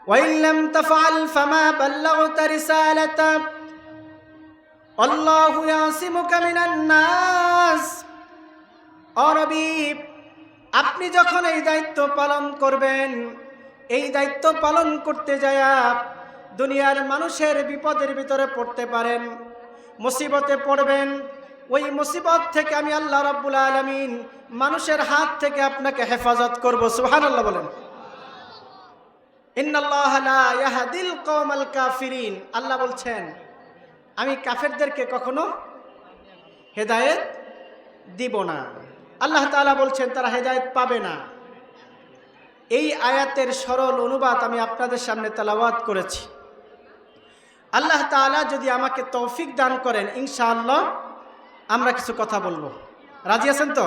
وإن لم تفعل فما بلغت رسالته والله يعصمك من الناس। অরবি, আপনি যখন এই দায়িত্ব পালন করবেন, এই দায়িত্ব পালন করতে যায় দুনিয়ার মানুষের বিপদের ভিতরে পড়তে পারেন, মুসিবতে পড়বেন। ওই মুসিবত থেকে আমি আল্লাহ রাব্বুল আলামিন মানুষের হাত থেকে আপনাকে হেফাজত করব। সুবহানাল্লাহ বলেন। ইন্নাল্লাহা লা ইয়াহদিল কওমাল কাফিরিন। আল্লাহ বলছেন আমি কাফেরদেরকে কখনো হেদায়েত দিব না। আল্লাহ তাআলা বলছেন তারা হেদায়েত পাবে না। এই আয়াতের সরল অনুবাদ আমি আপনাদের সামনে তেলাওয়াত করেছি। আল্লাহ তাআলা যদি আমাকে তৌফিক দান করেন, ইনশাআল্লাহ আমরা কিছু কথা বলবো। রাজি আছেন তো?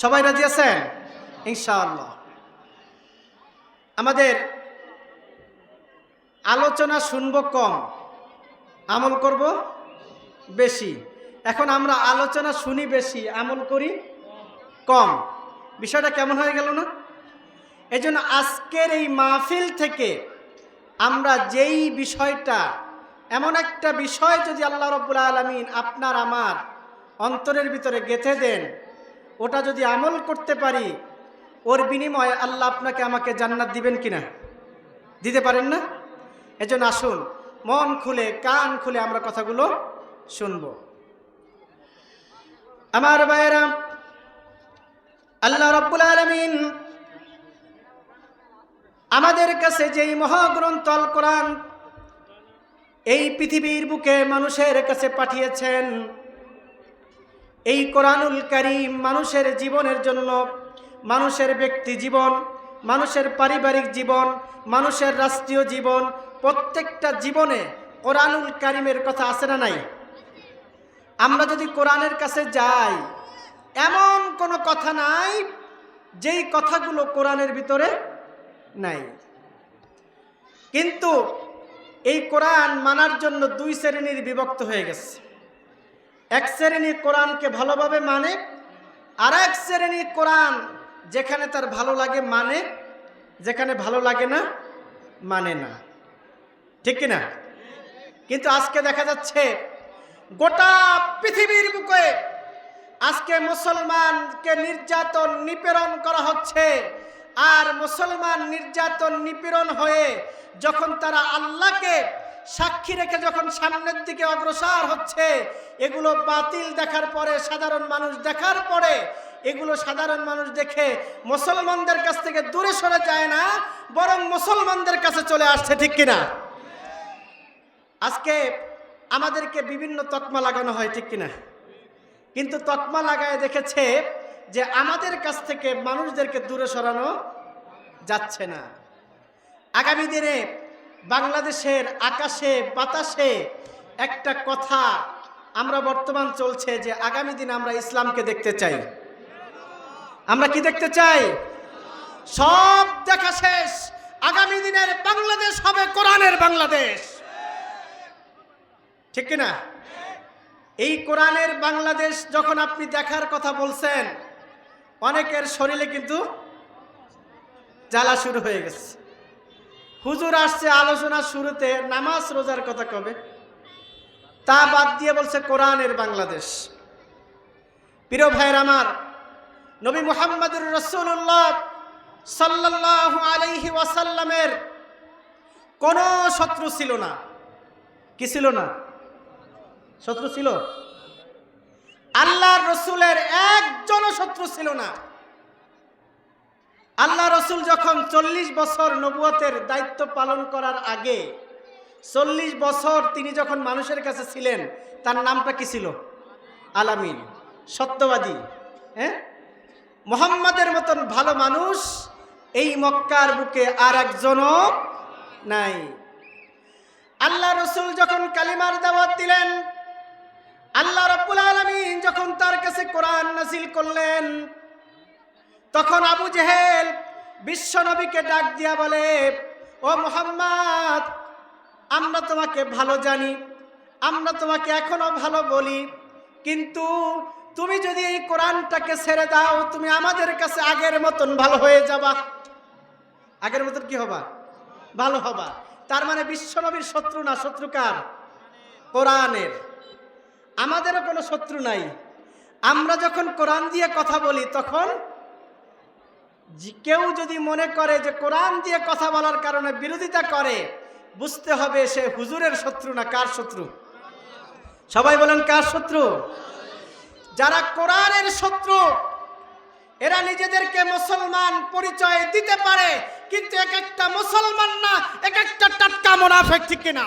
সবাই রাজি আছেন? ইনশাআল্লাহ। আমাদের আলোচনা শুনবো কম, আমল করব বেশি। এখন আমরা আলোচনা শুনি বেশি, আমল করি কম। বিষয়টা কেমন হয়ে গেল না? এজন্য আজকের এই মাহফিল থেকে আমরা যেই বিষয়টা, এমন একটা বিষয় যদি আল্লাহ রাব্বুল আলামিন আপনার আমার অন্তরের ভিতরে গেঁথে দেন, ওটা যদি আমল করতে পারি, ওর বিনিময়ে আল্লাহ আপনাকে আমাকে জান্নাত দিবেন কিনা? দিতে পারেন না? এজন্য আসুন মন খুলে কান খুলে আমরা কথাগুলো শুনবো। আমার ভাইয়েরা, আল্লাহ রাব্বুল আলামিন আমাদের কাছে যেই মহাগ্রন্থ আল কোরআন এই পৃথিবীর বুকে মানুষের কাছে পাঠিয়েছেন, এই কোরআনুল কারীম মানুষের জীবনের জন্য, মানুষের ব্যক্তি জীবন, মানুষের পারিবারিক জীবন, মানুষের রাষ্ট্রীয় জীবন, প্রত্যেকটা জীবনে কোরআনুল কারীমের কথা আছে না নাই? আমরা যদি কোরআনের কাছে যাই, এমন কোনো কথা নাই যেই কথাগুলো কোরআনের ভিতরে নাই। কিন্তু এই কোরআন মানার জন্য দুই শ্রেণীর বিভক্ত হয়ে গেছে। এক শ্রেণী কোরআনকে ভালোভাবে মানে, আর এক শ্রেণী কোরআন যেখানে তার ভালো লাগে মানে, যেখানে ভালো লাগে না মানে না। ঠিক কিনা? কিন্তু আজকে দেখা যাচ্ছে গোটা পৃথিবীর বুকে আজকে মুসলমানকে নির্যাতন নিপীড়ন করা হচ্ছে। আর মুসলমান নির্যাতন নিপীড়ন হয়ে যখন তারা আল্লাহকে সাক্ষী রেখে যখন সামনের দিকে অগ্রসর হচ্ছে, এগুলো বাতিল দেখার পরে, সাধারণ মানুষ দেখার পরে, এগুলো সাধারণ মানুষ দেখে মুসলমানদের কাছ থেকে দূরে সরে যায় না, বরং মুসলমানদের কাছে চলে আসছে। ঠিক কিনা? আজকে আমাদেরকে বিভিন্ন তকমা লাগানো হয়, ঠিক কিনা? কিন্তু তকমা লাগায় দেখেছে যে আমাদের কাছ থেকে মানুষদেরকে দূরে সরানো যাচ্ছে না। আগামী দিনে বাংলাদেশের আকাশে বাতাসে একটা কথা আমরা বর্তমান চলছে যে আগামী দিনে আমরা ইসলামকে দেখতে চাই। আমরা কি দেখতে চাই? সব দেখা শেষ, আগামী দিনের বাংলাদেশ হবে কোরআনের বাংলাদেশ। ঠিক কিনা? এই কোরআনের বাংলাদেশ যখন আপনি দেখার কথা বলছেন, অনেকের শরীরে কিন্তু জ্বালা শুরু হয়ে গেছে। হুজুর আসছে আলোচনা শুরুতে নামাজ রোজার কথা কবে, তা বাদ দিয়ে বলছে কোরআনের বাংলাদেশ। প্রিয় ভাইয়ের আমার, নবী মুহাম্মদুর রাসূলুল্লাহ সাল্লাল্লাহু আলাইহি ওয়াসাল্লামের কোনো শত্রু ছিল না। কি ছিল না? শত্রু ছিল? আল্লাহর রসুলের একজনও শত্রু ছিল না। আল্লাহ রসুল যখন 40 বছর নবুয়তের দায়িত্ব পালন করার আগে, 40 বছর তিনি যখন মানুষের কাছে ছিলেন, তার নামটা কি ছিল? আলামিন, সত্যবাদী। হ্যাঁ, মুহাম্মাদের মতন ভালো মানুষ এই মক্কার বুকে আর একজনও নাই। আল্লাহ রসুল যখন কালিমার দাওয়াত দিলেন, আল্লাহ রাব্বুল আলামিন যখন তার কাছে কোরআন নাযিল করলেন, তখন আবু জেহেল বিশ্ব নবীকে ডাক দিয়া বলে, ও মুহাম্মদ, আমরা তোমাকে ভালো জানি, আমরা তোমাকে এখনো ভালো বলি, কিন্তু তুমি যদি এই কোরআনটাকে ছেড়ে দাও, তুমি আমাদের কাছে আগের মতন ভালো হয়ে যাবা। আগের মতন কি হবা? ভালো হবা। তার মানে বিশ্বনবীর শত্রু না, শত্রু কার? কোরআনের। আমাদেরও কোনো শত্রু নাই। আমরা যখন কোরআন দিয়ে কথা বলি তখন কেউ যদি মনে করে যে কোরআন দিয়ে কথা বলার কারণে বিরোধিতা করে, বুঝতে হবে সে হুজুরের শত্রু না কার শত্রু? সবাই বলেন কার শত্রু? যারা কোরআনের শত্রু এরা নিজেদেরকে মুসলমান পরিচয় দিতে পারে, কিন্তু এক একটা মুসলমান না, এক একটা টাটকা মুনাফিক, ঠিক কিনা?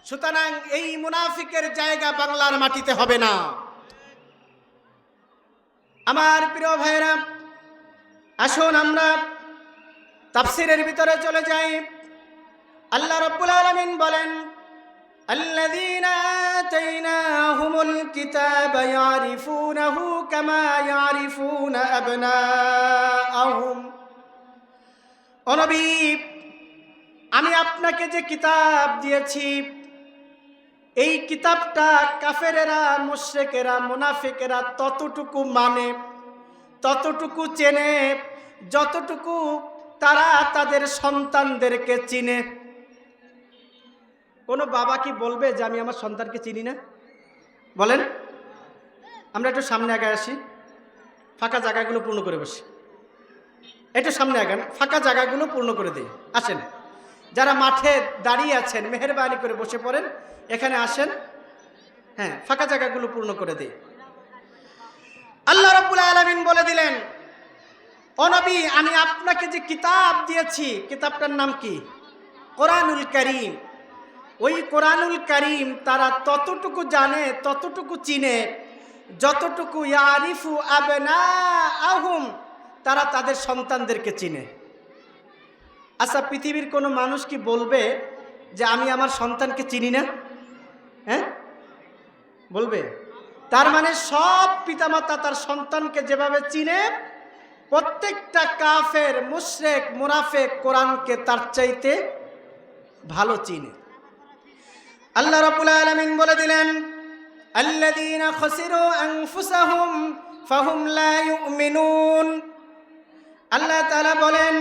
সুতরাং এই মুনাফিকের জায়গা বাংলার মাটিতে হবে না। আমার প্রিয় ভাইরা, আসুন আমরা তাফসীরের ভিতরে চলে যাই। আল্লাহ রাব্বুল আলামিন বলেন, আল্লাযীনা আতাইনাহুমুল কিতাবা ইয়ারিফুনাহু কামা ইয়ারিফুনা আবনাআহুম। ও নবী, আমি আপনাকে যে কিতাব দিয়েছি এই কিতাবটা কাফেরেরা, মুশরিকেরা, মুনাফিকেরা ততটুকু মানে, ততটুকু চেনে যতটুকু তারা তাদের সন্তানদেরকে চিনে। কোনো বাবা কি বলবে যে আমি আমার সন্তানকে চিনি না? বলেন। আমরা একটু সামনে আগে আসি, ফাঁকা জায়গাগুলো পূর্ণ করে বসি। একটু সামনে আগান, ফাঁকা জায়গাগুলো পূর্ণ করে দিই। আসেন, যারা মাঠে দাঁড়িয়ে আছেন মেহেরবানি করে বসে পড়েন, এখানে আসেন। হ্যাঁ, ফাঁকা জায়গাগুলো পূর্ণ করে দিই। আল্লাহ রাব্বুল আলামিন বলে দিলেন, ও নবী, আমি আপনাকে যে কিতাব দিয়েছি কিতাবটার নাম কি? কোরআনুল কারীম। ওই কোরআনুল কারীম তারা ততটুকু জানে, ততটুকু চিনে যতটুকু ইয়ারিফু আবনাআহুম, তারা তাদের সন্তানদেরকে চিনে। আচ্ছা, পৃথিবীর কোনো মানুষ কি বলবে যে আমি আমার সন্তানকে চিনি না? হ্যাঁ, বলবে? তার মানে সব পিতামাতা তার সন্তানকে যেভাবে চিনে, প্রত্যেকটা কাফের, মুশরিক, মুনাফিক কোরআনকে তার চাইতে ভালো চিনে। আল্লাহ রাব্বুল আলামিন বলে দিলেন, আল্লাযীনা খাসিরু আনফুসাহুম ফাহুম লা ইউমিনুন। আল্লাহ তাআলা বলেন,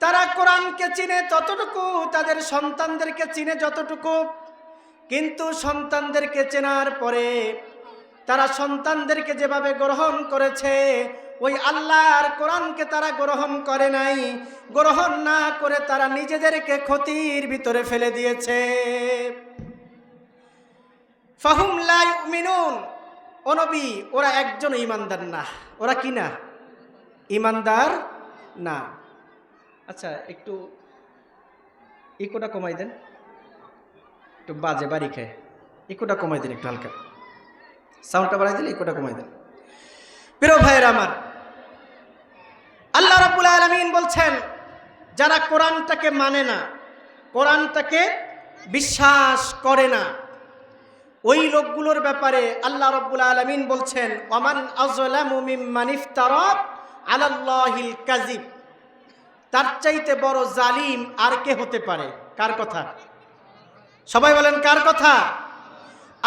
তারা কোরআনকে চিনে ততটুকু, তাদের সন্তানদেরকে চিনে যতটুকু, কিন্তু সন্তানদেরকে চেনার পরে তারা সন্তানদেরকে যেভাবে গ্রহণ করেছে ওই আল্লাহর কোরআনকে তারা গ্রহণ করে নাই। গ্রহণ না করে তারা নিজেদেরকে ক্ষতির ভিতরে ফেলে দিয়েছে। ফাহুম লা ইউমিনুন। ও নবী, ওরা একজন ঈমানদার না। ওরা কি না? ঈমানদার না। আচ্ছা, একটু ইকোটা কমাই দেন, একটু বাজে বাড়ি খায়। ইকোটা কমাই দেন, একটু হালকা সাউন্ডটা বাড়াই দিলে ইকোটা কমাই দেন। প্রিয় ভাইয়েরা আমার, আল্লাহ রাব্বুল আলামিন বলছেন, যারা কোরআনটাকে মানে না, কোরআনটাকে বিশ্বাস করে না, ওই লোকগুলোর ব্যাপারে আল্লাহ রাব্বুল আলামিন বলছেন, ওয়ামান আযলামু মিম্মান ইফতারা আলাল্লাহিল কাযিব। তার চাইতে বড় জালিম আর কে হতে পারে? কার কথা? সবাই বলেন কার কথা?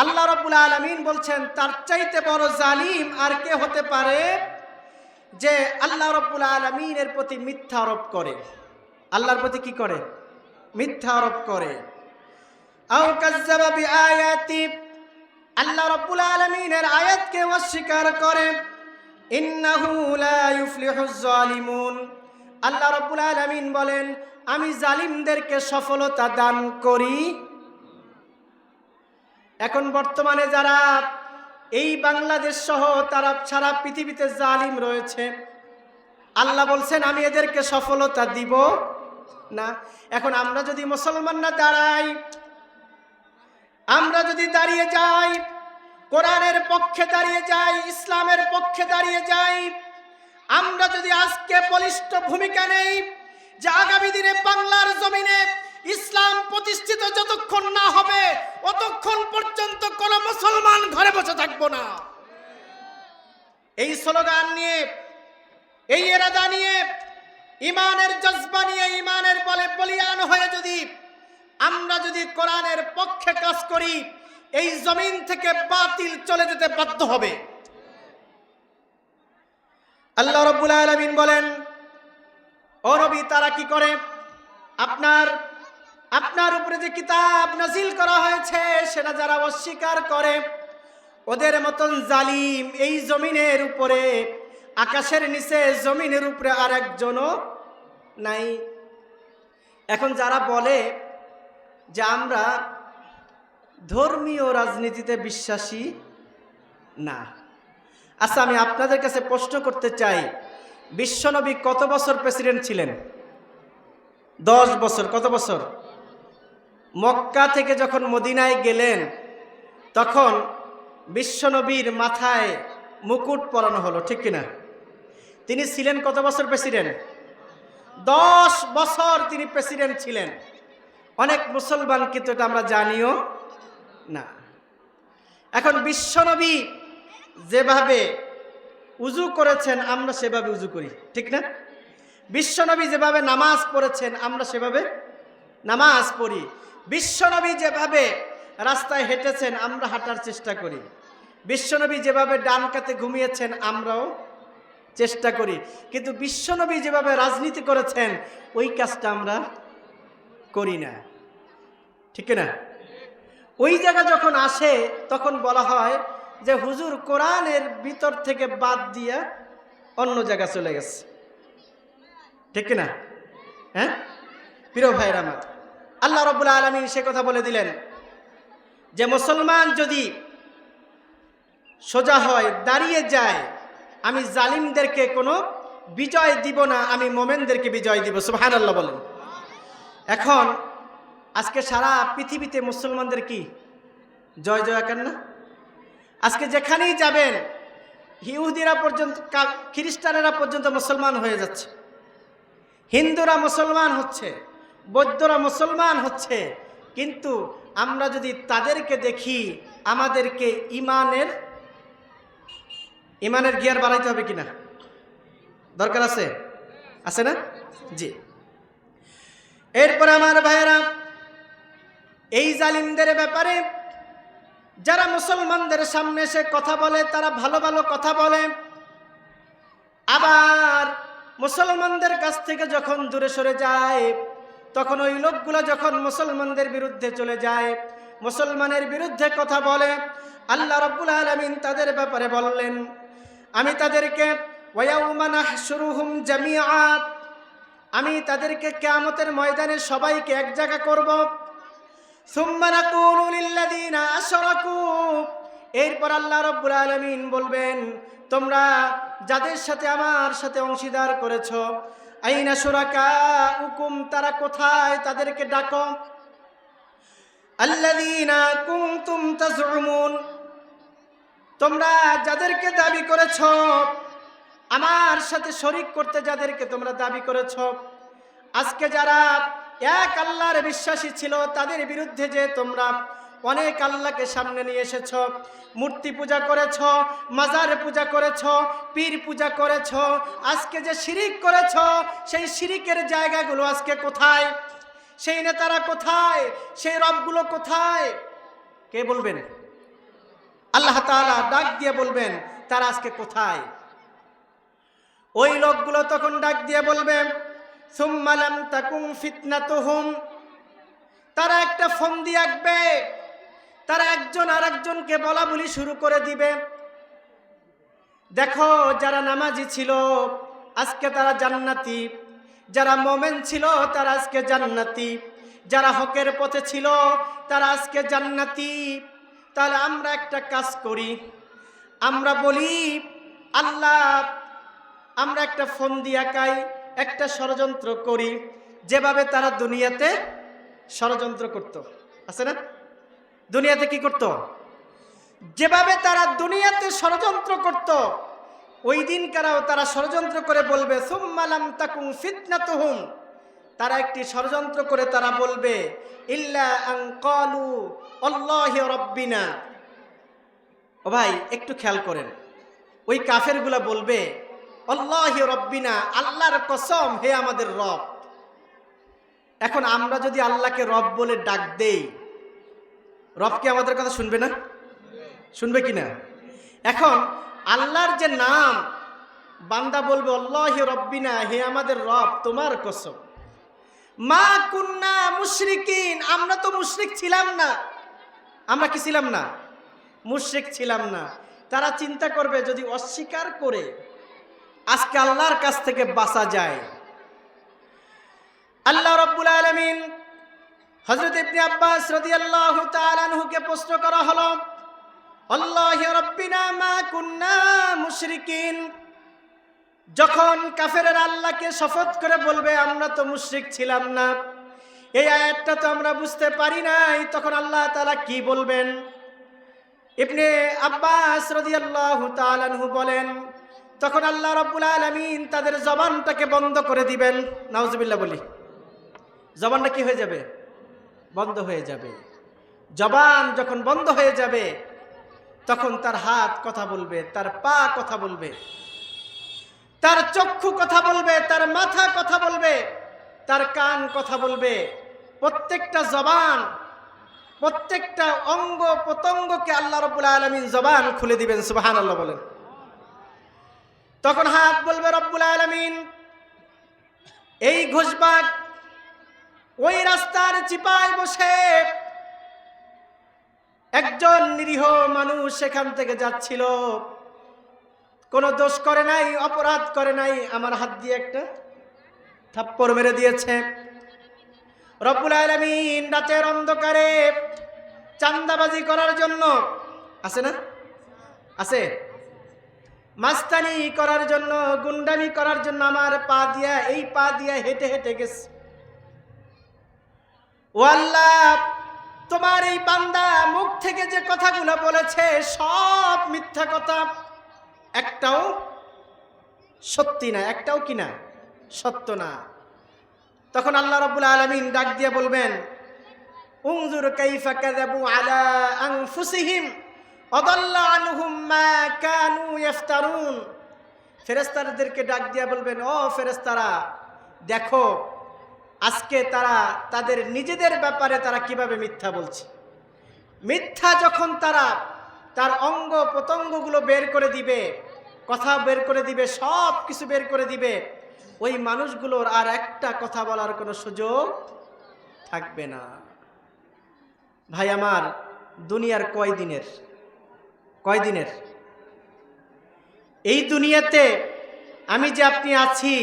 আল্লাহ রাব্বুল আলামিন বলছেন, তার চাইতে বড় জালিম আর কে হতে পারে যে আল্লাহ রাব্বুল আলামিনের প্রতি মিথ্যা আরোপ করে। আল্লাহর প্রতি কি করে? মিথ্যা আরোপ করে। আও কাযযাবা বিআয়াতি, আল্লাহ রাব্বুল আলামিনের আয়াতকে অস্বীকার করে। ইন্নাহু লা ইউফলিহুজ জালিমুন। আল্লাহ রাব্বুল আলামিন বলেন, আমি জালিমদেরকে সফলতা দান করি। এখন বর্তমানে যারা এই বাংলাদেশ সহ তারা সারা পৃথিবীতে জালিম রয়েছে, আল্লাহ বলছেন আমি এদেরকে সফলতা দিব না। এখন আমরা যদি মুসলমানরা দাঁড়াই, আমরা যদি দাঁড়িয়ে যাই, কোরআনের পক্ষে দাঁড়িয়ে যাই, ইসলামের পক্ষে দাঁড়িয়ে যাই, আমরা যদি আজকে বলিষ্ঠ ভূমিকা নেই যে আগামী দিনে বাংলার জমিনে ইসলাম প্রতিষ্ঠিত যতক্ষণ না হবে ততক্ষণ পর্যন্ত কোন মুসলমান ঘরে বসে থাকবো না। এই স্লোগান নিয়ে, এই ইরাদা নিয়ে, ইমানের জজবা নিয়ে, ইমানের বলে বলিয়ান হয়ে আমরা যদি কোরআনের পক্ষে কাজ করি, এই জমিন থেকে বাতিল চলে যেতে বাধ্য হবে। আল্লাহ রাব্বুল আলামিন বলেন, ও নবী, তারা কি করে? আপনার উপরে যে কিতাব নাজিল করা হয়েছে সেটা যারা অস্বীকার করে ওদের মতন জালিম এই জমিনের উপরে, আকাশের নিচে জমিনের উপরে আর একজনও নাই। এখন যারা বলে যে আমরা ধর্মীয় রাজনীতিতে বিশ্বাসী না, আচ্ছা আমি আপনাদের কাছে প্রশ্ন করতে চাই, বিশ্বনবী কত বছর প্রেসিডেন্ট ছিলেন? 10 বছর। কত বছর? মক্কা থেকে যখন মদিনায় গেলেন তখন বিশ্বনবীর মাথায় মুকুট পরানো হলো, ঠিক কিনা? তিনি ছিলেন কত বছর প্রেসিডেন্ট? 10 বছর তিনি প্রেসিডেন্ট ছিলেন। অনেক মুসলমান কিন্তু এটা আমরা জানিও না। এখন বিশ্বনবী যেভাবে উজু করেছেন আমরা সেভাবে উজু করি, ঠিক না? বিশ্বনবী যেভাবে নামাজ পড়েছেন আমরা সেভাবে নামাজ পড়ি। বিশ্বনবী যেভাবে রাস্তায় হেঁটেছেন আমরা হাঁটার চেষ্টা করি। বিশ্বনবী যেভাবে ডান কাতে ঘুমিয়েছেন আমরাও চেষ্টা করি। কিন্তু বিশ্বনবী যেভাবে রাজনীতি করেছেন ওই কাজটা আমরা করি না, ঠিক না? ওই জায়গা যখন আসে তখন বলা হয় যে হুজুর কোরআনের ভিতর থেকে বাদ দিয়া অন্য জায়গা চলে গেছে, ঠিক না? হ্যাঁ প্রিয় ভাইরা আমার, আল্লাহ রাব্বুল আলামিন সে কথা বলে দিলেন যে মুসলমান যদি সোজা হয়, দাঁড়িয়ে যায়, আমি জালিমদেরকে কোনো বিজয় দিব না, আমি মোমেনদেরকে বিজয় দিব। সুবহানাল্লাহ বলেন। এখন আজকে সারা পৃথিবীতে মুসলমানদের কি জয় জয়কার না? আজকে যেখানেই যাবেন ইহুদিরা পর্যন্ত, খ্রিস্টানেরা পর্যন্ত মুসলমান হয়ে যাচ্ছে, হিন্দুরা মুসলমান হচ্ছে, বৌদ্ধরা মুসলমান হচ্ছে। কিন্তু আমরা যদি তাদেরকে দেখি আমাদেরকে ইমানের গিয়ার বাড়াইতে হবে কিনা? দরকার আছে, আছে না? জি। এরপর আমার ভাইয়েরা, এই জালিমদের ব্যাপারে যারা মুসলমানদের সামনে এসে কথা বলে তারা ভালো ভালো কথা বলে, আবার মুসলমানদের কাছ থেকে যখন দূরে সরে যায় তখন ওই লোকগুলো যখন মুসলমানদের বিরুদ্ধে চলে যায়, মুসলমানের বিরুদ্ধে কথা বলে, আল্লাহ রাব্বুল আলামিন তাদের ব্যাপারে বললেন আমি তাদেরকে ওয়ায়াউমা নাহশুরুহুম জামিআ, আমি তাদেরকে কিয়ামতের ময়দানে সবাইকে এক জায়গা করব। সুম্মা নাকুলু লিল্লাযীনা আশরাকু, এরপর আল্লাহ রাব্বুল আলামিন বলবেন তোমরা যাদের সাথে আমার সাথে অংশীদার করেছো, আইনা শুরাকাউকুম, তারা কোথায়? তাদেরকে ডাকো। আল্লাযীনা কুনতুম তাজউমুন, তোমরা যাদেরকে দাবি করেছো আমার সাথে শরীক করতে, যাদেরকে তোমরা দাবি করেছো, আজকে যারা এক আল্লাহর বিশ্বাসী ছিল তাদের বিরুদ্ধে যে তোমরা অনেক আল্লাহকে সামনে নিয়ে এসেছো, মূর্তি পূজা করেছো, মাজার পূজা করেছো, পীর পূজা করেছো, আজকে যে শিরিক করেছো সেই শিরিকের জায়গাগুলো আজকে কোথায়? সেই নেতারা কোথায়? সেই রবগুলো কোথায়? কে বলবেন? আল্লাহ তাআলা ডাক দিয়ে বলবেন তারা আজকে কোথায়? ওই লোকগুলো তখন ডাক দিয়ে বলবে সুম্মা লাম তাকুম ফিতনাতুহুম, তারা একটা ফন্দি আঁকবে, তারা একজন আরেকজনকে বলা বলি শুরু করে দিবে, দেখো যারা নামাজি ছিল আজকে তারা জান্নাতি, যারা মুমিন ছিল তারা আজকে জান্নাতি, যারা হকের পথে ছিল তারা আজকে জান্নাতি। তাহলে আমরা একটা কাজ করি, আমরা বলি আল্লাহ, আমরা একটা ফন্দি আঁকাই, একটা ষড়যন্ত্র করি, যেভাবে তারা দুনিয়াতে ষড়যন্ত্র করত, আছে না? দুনিয়াতে কি করত? যেভাবে তারা দুনিয়াতে ষড়যন্ত্র করত ওই দিনকারও তারা ষড়যন্ত্র করে বলবে সুম্মা লাম তাকুম ফিতনাতুহুম, তারা একটি ষড়যন্ত্র করে তারা বলবে ইল্লা আন ক্বালু আল্লাহি রাব্বিনা। ও ভাই একটু খেয়াল করেন, ওই কাফেরগুলা বলবে আল্লাহি রাব্বিনা, আল্লাহর কসম হে আমাদের রব। এখন আমরা যদি আল্লাহকে রব বলে ডাক দেই, রব কি আমাদের কথা শুনবে না? শুনবে কি না? এখন আল্লাহর যে নাম, বান্দা বলবে আল্লাহি রাব্বিনা, হে আমাদের রব তোমার কসম। মা কুন্না মুশরিকিন, আমরা তো মুশরিক ছিলাম না। আমরা কি ছিলাম না? মুশরিক ছিলাম না। তারা চিন্তা করবে যদি অস্বীকার করে আজকে আল্লাহর কাছ থেকে বাঁচা যায়। আল্লাহ রাব্বুল আলামিন হযরত ইবনে আব্বাস রাদিয়াল্লাহু তাআলা আনহুকে প্রশ্ন করা হলো, আল্লাহি রাব্বিনা মা কুন্না মুশরিকিন, যখন কাফেররা আল্লাহকে শপথ করে বলবে আমরা তো মুশরিক ছিলাম না, এই আয়াতটা তো আমরা বুঝতে পারি নাই, তখন আল্লাহ তাআলা কি বলবেন? ইবনে আব্বাস রাদিয়াল্লাহু তাআলা আনহু বলেন, তখন আল্লাহ রাব্বুল আলামিন তাদের জবানটাকে বন্ধ করে দিবেন। নাউজুবিল্লাহ বলি। জবানটা কি হয়ে যাবে? বন্ধ হয়ে যাবে। জবান যখন বন্ধ হয়ে যাবে তখন তার হাত কথা বলবে, তার পা কথা বলবে, তার চক্ষু কথা বলবে, তার মাথা কথা বলবে, তার কান কথা বলবে। প্রত্যেকটা জবান, প্রত্যেকটা অঙ্গ প্রত্যঙ্গকে আল্লাহ রাব্বুল আলামিন জবান খুলে দিবেন। সুবহানাল্লাহ বলেন। তখন হাত বলবে রব্বুল আলামিন, এই ঘোষবাগ ওই রাস্তার চিপায় বসে একজন নিরীহ মানুষ সেখান থেকে যাচ্ছিল, কোনো দোষ করে নাই, অপরাধ করে নাই, আমার হাত দিয়ে একটা থাপ্পড় মেরে দিয়েছে। রব্বুল আলামিন রাতের অন্ধকারে চাঁদাবাজি করার জন্য, আছে না? আছে। মাস্তানি করার জন্য, গুন্ডামি করার জন্য আমার পা দিয়া, এই পা দিয়া হেঁটে হেঁটে গেছে। ও আল্লাহ, তোমার এই বান্দা মুখ থেকে যে কথাগুলো বলেছে সব মিথ্যা কথা, একটাও সত্যি না, একটাও কি না সত্য না। তখন আল্লাহ রাব্বুল আলামিন ডাক দিয়ে বলবেন, উনজুর কাইফা কাযাবু আলা আনফুসিহিম আদাল্লা আনহুম মা কানু ইফতারুন। ফেরেশতাদেরকে ডাক দিয়ে বলবেন, ও ফেরেশতারা, দেখো আজকে তারা তাদের নিজেদের ব্যাপারে তারা কিভাবে মিথ্যা বলছে। মিথ্যা যখন তারা তার অঙ্গ প্রত্যঙ্গগুলো বের করে দিবে, কথা বের করে দিবে, সব কিছু বের করে দিবে, ওই মানুষগুলোর আর একটা কথা বলার কোনো সুযোগ থাকবে না। ভাই আমার, দুনিয়ার কয়দিনের? এই দুনিয়াতে আমি যে আপনি আছি,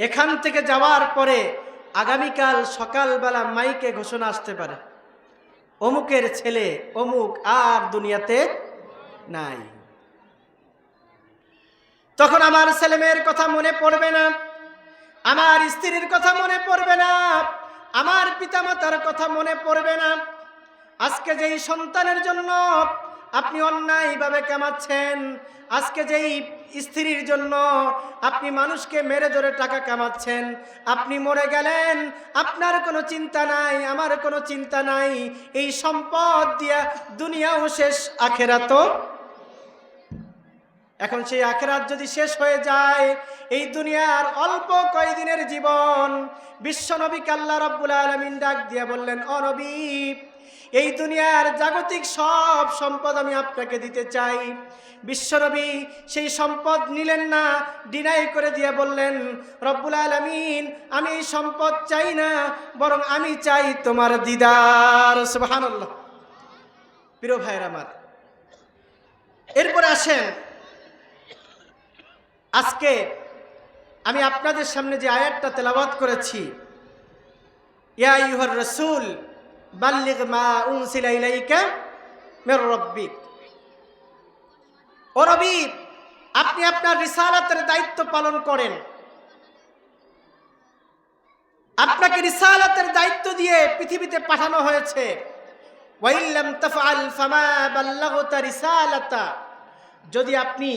এখান থেকে যাওয়ার পরে আগামীকাল সকালবেলা মাইকে ঘোষণা আসতে পারে, অমুকের ছেলে অমুক আর দুনিয়াতে নাই। তখন আমার ছেলেমেয়ের কথা মনে পড়বে না, আমার স্ত্রীর কথা মনে পড়বে না, আমার পিতামাতার কথা মনে পড়বে না। আজকে যেই সন্তানের জন্য আপনি অন্যায়ভাবে কামাচ্ছেন, আজকে যেই স্ত্রীর জন্য আপনি মানুষকে মেরে ধরে টাকা কামাচ্ছেন, আপনি মরে গেলেন, আপনার কোনো চিন্তা নাই, আমার কোনো চিন্তা নাই। এই সম্পদ দিয়া দুনিয়াও শেষ, আখেরাতও। এখন সেই আখেরাত যদি শেষ হয়ে যায়, এই দুনিয়ার অল্প কয়দিনের জীবন। বিশ্বনবীকে আল্লাহ রাব্বুল আলামিন ডাক দিয়া বললেন, ও নবী, এই দুনিয়ার জাগতিক সব সম্পদ আমি আপনাকে দিতে চাই। বিশ্বনবী সেই সম্পদ নিলেন না, ডিনাই করে দিয়ে বললেন, রব্বুল আলামিন, আমি এই সম্পদ চাই না, বরং আমি চাই তোমার দিদার। সুবহানাল্লাহ। প্রিয় ভাইয়ের আমার, এরপরে আসেন, আজকে আমি আপনাদের সামনে যে আয়াতটা তেলাওয়াত করেছি, ইয়া আইয়ুহার রাসূল বাল্লিগ মা উনসিলা ইলাইকা মির রাব্বিক। ও নবী, আপনি আপনার রিসালাতের দায়িত্ব পালন করেন। আপনাকে রিসালাতের দায়িত্ব দিয়ে পৃথিবীতে পাঠানো হয়েছে। ওয়া ইল্লাম তাফআল ফামা বাল্লাগতা রিসালাতা। যদি আপনি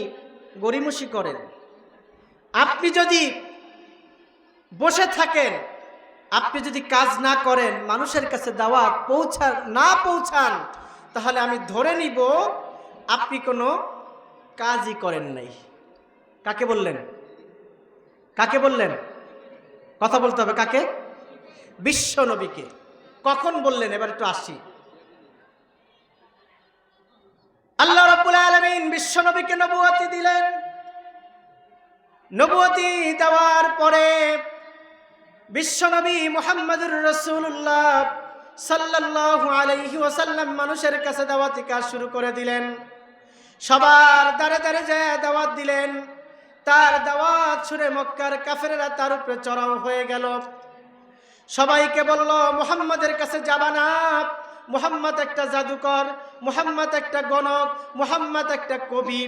গরিমসি করেন, আপনি যদি বসে থাকেন, আপনি যদি কাজ না করেন, মানুষের কাছে দাওয়াত না পৌঁছান, তাহলে আমি ধরে নিব আপনি কোনো কাজই করেন নাই। কাকে বললেন? কাকে বললেন? কথা বলতে হবে কাকে? বিশ্ব নবীকে। কখন বললেন? এবার একটু আসি। আল্লাহ রাব্বুল আলামিন বিশ্ব নবীকে নবুয়তি দিলেন। নবুয়তি দেওয়ার পরে বিশ্বনবী মুহাম্মদুর রাসূলুল্লাহ সাল্লাল্লাহু আলাইহি ওয়াসাল্লাম মানুষের কাছে দাওয়াতি কাজ শুরু করে দিলেন। সবার দ্বারে দ্বারে যায় দাওয়াত দিলেন। তার দাওয়াত শুনে মক্কার কাফেররা তার উপরে চড়াও হয়ে গেল। সবাইকে বলল, মুহাম্মাদের কাছে যাবা না, মুহাম্মদ একটা জাদুকর, মুহাম্মদ একটা গণক, মুহাম্মদ একটা কবি।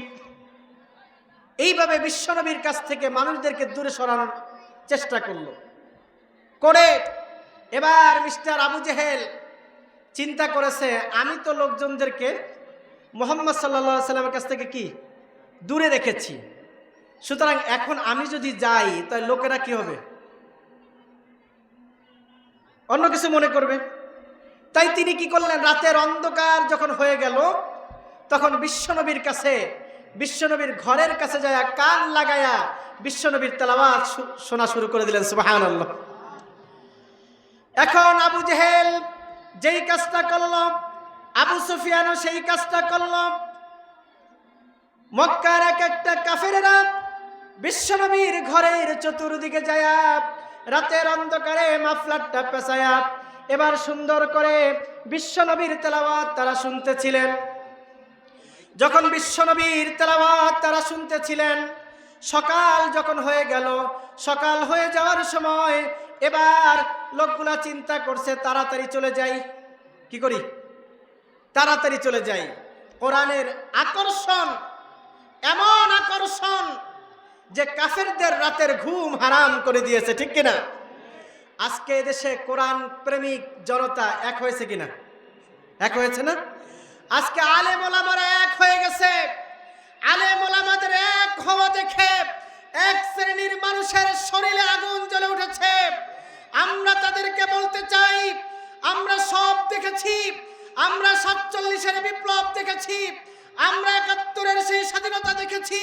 এইভাবে বিশ্বনবীর কাছ থেকে মানুষদেরকে দূরে সরানোর চেষ্টা করলো। করে এবার মিস্টার আবু জেহেল চিন্তা করেছে, আমি তো লোকজনদেরকে মুহাম্মদ সাল্লাল্লাহু আলাইহি সাল্লামের কাছ থেকে কি দূরে রেখেছি, সুতরাং এখন আমি যদি যাই তাহলে লোকেরা কি হবে, অন্য কিছু মনে করবে। তাই তিনি কি করলেন, রাতের অন্ধকার যখন হয়ে গেল তখন বিশ্বনবীর কাছে, বিশ্বনবীর ঘরের কাছে যায় কান লাগায়া বিশ্বনবীর তেলাওয়াত শোনা শুরু করে দিলেন। সুবহানাল্লাহ। এখন আবু জেহেল যেই কাজটা করল, আবু সুফিয়ানও সেই কাজটা করল। মক্কার এক একটা কাফেরেরা বিশ্বনবীর ঘরের চতুর্দিকে যায়া রাতের অন্ধকারে মাফলারটা পেঁচায়া এবার সুন্দর করে বিশ্বনবীর তেলাওয়াত তারা শুনতেছিলেন। যখন বিশ্বনবীর তেলাওয়াত তারা শুনতেছিলেন, সকাল যখন হয়ে গেল, সকাল হয়ে যাওয়ার সময় এবার লোকগুলা চিন্তা করছে তাড়াতাড়ি চলে যাই। কি করি? তাড়াতাড়ি চলে যাই। কোরআনের আকর্ষণ এমন আকর্ষণ যে কাফেরদের রাতের ঘুম হারাম করে দিয়েছে, ঠিক কিনা? আজকে দেশে কোরআন প্রেমিক জনতা এক হয়েছে কিনা? এক হয়েছে না? আজকে আলেম ওলামারা এক হয়ে গেছে। আলেম ওলামাদের এক হওয়া দেখে এক শ্রেণীর মানুষের শরীরে আগুন জ্বলে উঠেছে। আমরা তাদেরকে বলতে চাই, আমরা সব দেখেছি। আমরা 47-এর বিপ্লব দেখেছি, আমরা 71-এর সেই স্বাধীনতা দেখেছি,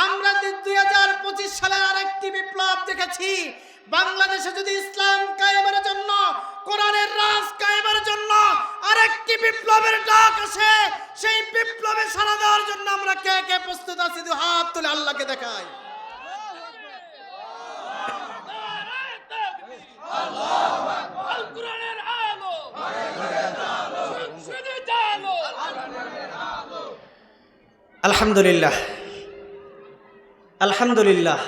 আমরা 2025 সালে আরেকটি বিপ্লব দেখেছি। বাংলাদেশে যদি ইসলাম কায়েমের জন্য, কোরআনের রাজ কায়েমের জন্য আরেকটি বিপ্লবের ডাক আসে, সেই বিপ্লবে সাড়া দেওয়ার জন্য আমরা কে কে প্রস্তুত আছি? হাত তুলে আল্লাহকে দেখাই। আলহামদুলিল্লাহ, আলহামদুলিল্লাহ।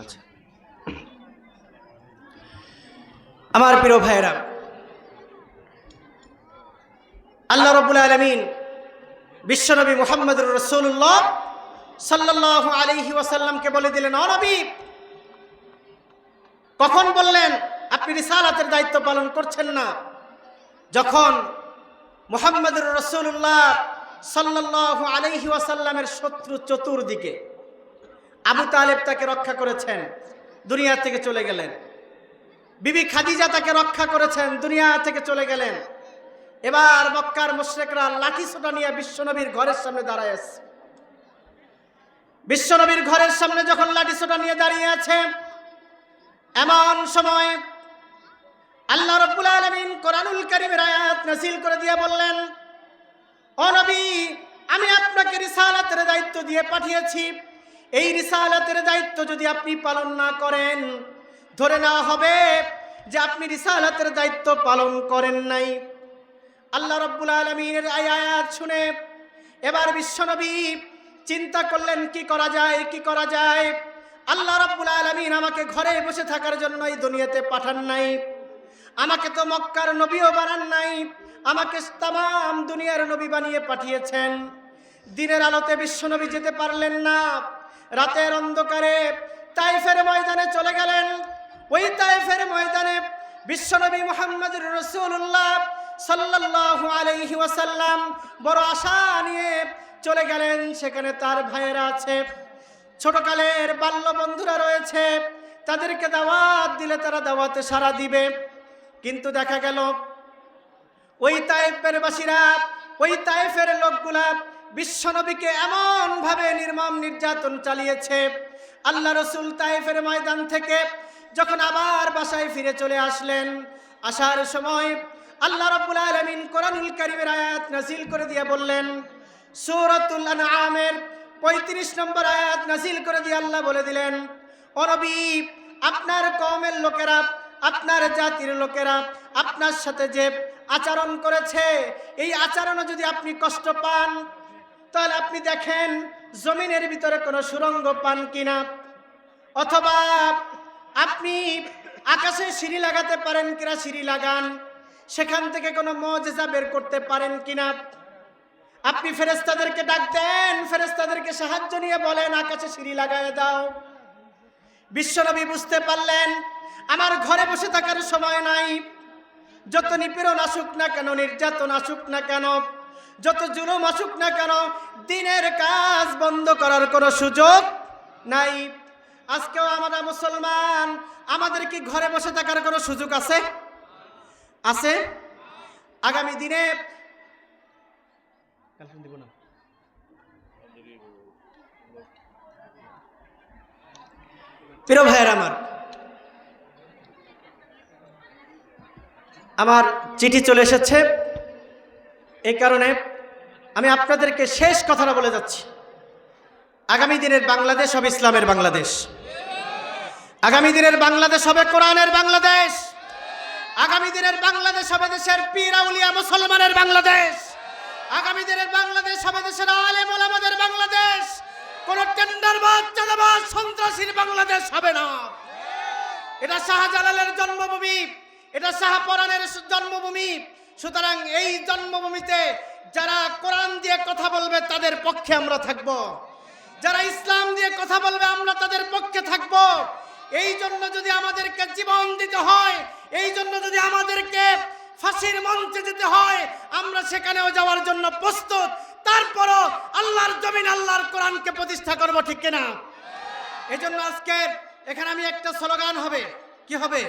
আচ্ছা, আমার প্রিয় ভাইরা, আল্লাহ রাব্বুল আলামিন বিশ্বনবী মুহাম্মদুর রাসূলুল্লাহ সাল্লাল্লাহু আলাইহি ওয়াসাল্লামকে বলে দিলেন, ও নবী, কখন বললেন আপনি রিসালাতের দায়িত্ব পালন করছেন না? যখন মুহাম্মদুর রাসূলুল্লাহ সাল্লাল্লাহু আলাইহি ওয়াসাল্লামের শত্রু চতুর্দিকে, আবু তালেব তাকে রক্ষা করেছেন, দুনিয়া থেকে চলে গেলেন। বিবি খাদিজা তাকে রক্ষা করেছেন, দুনিয়া থেকে চলে গেলেন। এবার মক্কার মুশরিকরা লাঠি সোটা নিয়ে বিশ্বনবীর ঘরের সামনে দাঁড়ায় আছে। বিশ্বনবীর ঘরের সামনে যখন লাঠি সোটা নিয়ে দাঁড়িয়ে আছে, এমন সময় আল্লাহ রাব্বুল আলামিন কোরআনুল কারীমের আয়াত নাযিল করে দিয়ে বললেন, ও নবী, আমি আপনাকে রিসালাতের দায়িত্ব দিয়ে পাঠিয়েছি। এই রিসালাতের দায়িত্ব যদি আপনি পালন না করেন, ধরে নেওয়া হবে যে আপনি রিসালাতের দায়িত্ব পালন করেন নাই। আল্লাহ রাব্বুল আলামিনের আয়াত শুনে এবার বিশ্বনবী চিন্তা করলেন, কি করা যায়, কি করা যায়। আল্লাহ রাব্বুল আলামিন আমাকে ঘরে বসে থাকার জন্য এই দুনিয়াতে পাঠান নাই। আমাকে তো মক্কার নবীও বানান নাই, আমাকে তামাম দুনিয়ার নবী বানিয়ে পাঠিয়েছেন। দিনের আলোতে বিশ্বনবী যেতে পারলেন না। রাতের অন্ধকারে তায়েফের ময়দানে চলে গেলেন। ওই তায়েফের ময়দানে বিশ্বনবী মুহাম্মদুর রাসূলুল্লাহ সাল্লাল্লাহু আলাইহি ওয়াসাল্লাম বড় আশা নিয়ে চলে গেলেন। সেখানে তার ভাইয়েরা আছে, ছোটকালের বাল্য বন্ধুরা রয়েছে, তাদেরকে দাওয়াত দিলে তারা দাওয়াতে সাড়া দিবে। কিন্তু দেখা গেল ওই তায়েফের বাসীরা, ওই তায়েফের লোকগুলা বিশ্বনবীকে এমন ভাবে নির্মম নির্যাতন চালিয়েছে। আল্লাহ রাসূল তায়েফের ময়দান থেকে যখন আবার বাসায় ফিরে চলে আসলেন, আসার সময় আল্লাহ রাব্বুল আলামিন কোরআনুল কারীমের আয়াত নাযিল করে দিয়ে বললেন, সূরাতুল আনআমের 35 নম্বর আয়াত নাযিল করে দিয়ে আল্লাহ বলে দিলেন, ও নবী, আপনার কওমের লোকেরা, আপনার জাতির লোকেরা আপনার সাথে যে আচরণ করেছে, এই আচরণে যদি আপনি কষ্ট পান, তাহলে আপনি দেখেন জমিনের ভিতরে কোনো সুড়ঙ্গ পান কিনা, অথবা আপনি আকাশে সিঁড়ি লাগাতে পারেন কিনা, সিঁড়ি লাগান, সেখান থেকে কোনো মুজিজা বের করতে পারেন কিনা। আপনি ফেরেশতাদেরকে ডাক দেন, ফেরেশতাদেরকে সাহায্য নিয়ে বলেন আকাশে সিঁড়ি লাগায় দাও। বিশ্বনবী বুঝতে পারলেন আমার ঘরে বসে থাকার সময় নাই। যত নিপীড়ন আসুক না কেন, নির্যাতন আসুক না কেন, যত জুলুম আসুক না কেন, দিনের কাজ বন্ধ করার কোনো সুযোগ নাই। আজকেও আমরা মুসলমান, আমাদের কি ঘরে বসে থাকার কোনো সুযোগ আছে? আছে? আগামী দিনে প্রিয় ভাইয়ের আমার চিঠি চলে এসেছে, এই কারণে আমি আপনাদেরকে শেষ কথাটা বলে যাচ্ছি। আগামী দিনের বাংলাদেশ হবে ইসলামের বাংলাদেশ, আগামী দিনের বাংলাদেশ হবে কোরআনের বাংলাদেশ, আগামী দিনের বাংলাদেশ হবে দেশের পীর আউলিয়া মুসলমানের বাংলাদেশ, আগামী দিনের বাংলাদেশ হবে দেশের আলেম ওলামাদের বাংলাদেশ। কোন টেন্ডারবাজ, চাঁদাবাজ, সন্ত্রাসীর বাংলাদেশ হবে না। এটা শাহজালালের জন্মভূমি, এটা শাহপরানের জন্মভূমি। সুতরাং এই জন্মভূমিতে যারা কোরআন দিয়ে কথা বলবে তাদের পক্ষে আমরা থাকব, যারা ইসলাম দিয়ে কথা বলবে আমরা তাদের পক্ষে থাকব। এই জন্য যদি আমাদেরকে জীবন দিতে হয়, এই জন্য যদি আমাদেরকে ফাঁসির মঞ্চে যেতে হয়, আমরা সেখানেও যাওয়ার জন্য প্রস্তুত। তারপরও আল্লাহর জমিন, আল্লাহর কোরআনকে প্রতিষ্ঠা করব, ঠিক কিনা? এই জন্য আজকে এখানে আমি একটা স্লোগান হবে, কি হবে?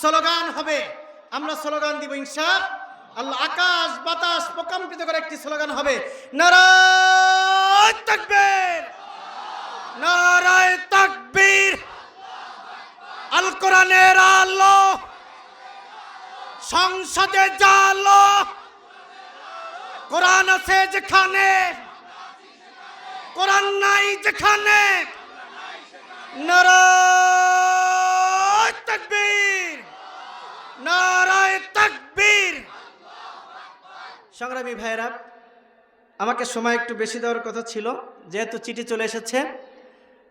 স্লোগান হবে, আমরা স্লোগান দিব ইনশাআল্লাহ। আকাশ বাতাস প্রকম্পিত করে একটি স্লোগান হবে, নারায়ে তাকবীর, নারায়ে তাকবীর, আল কোরআনের আলো সংসদে জালো, কোরআন আছে যেখানে, কোরআন নাই যেখানে, নারায়ে তাকবীর, নারায়ে তাকবীর। সংগ্রামী ভাইরা, আমাকে সময় একটু বেশি দেওয়ার কথা ছিল, যেহেতু চিঠি চলে এসেছে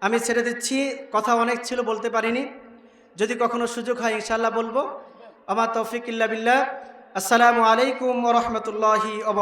আমি ছেড়ে দিচ্ছি। কথা অনেক ছিল, বলতে পারিনি। যদি কখনো সুযোগ হয় ইনশাআল্লাহ বলবো। আমা তৌফিক ইল্লা বিল্লাহ। আসসালামু আলাইকুম ওয়া রাহমাতুল্লাহি ওয়া বারাকাতুহু।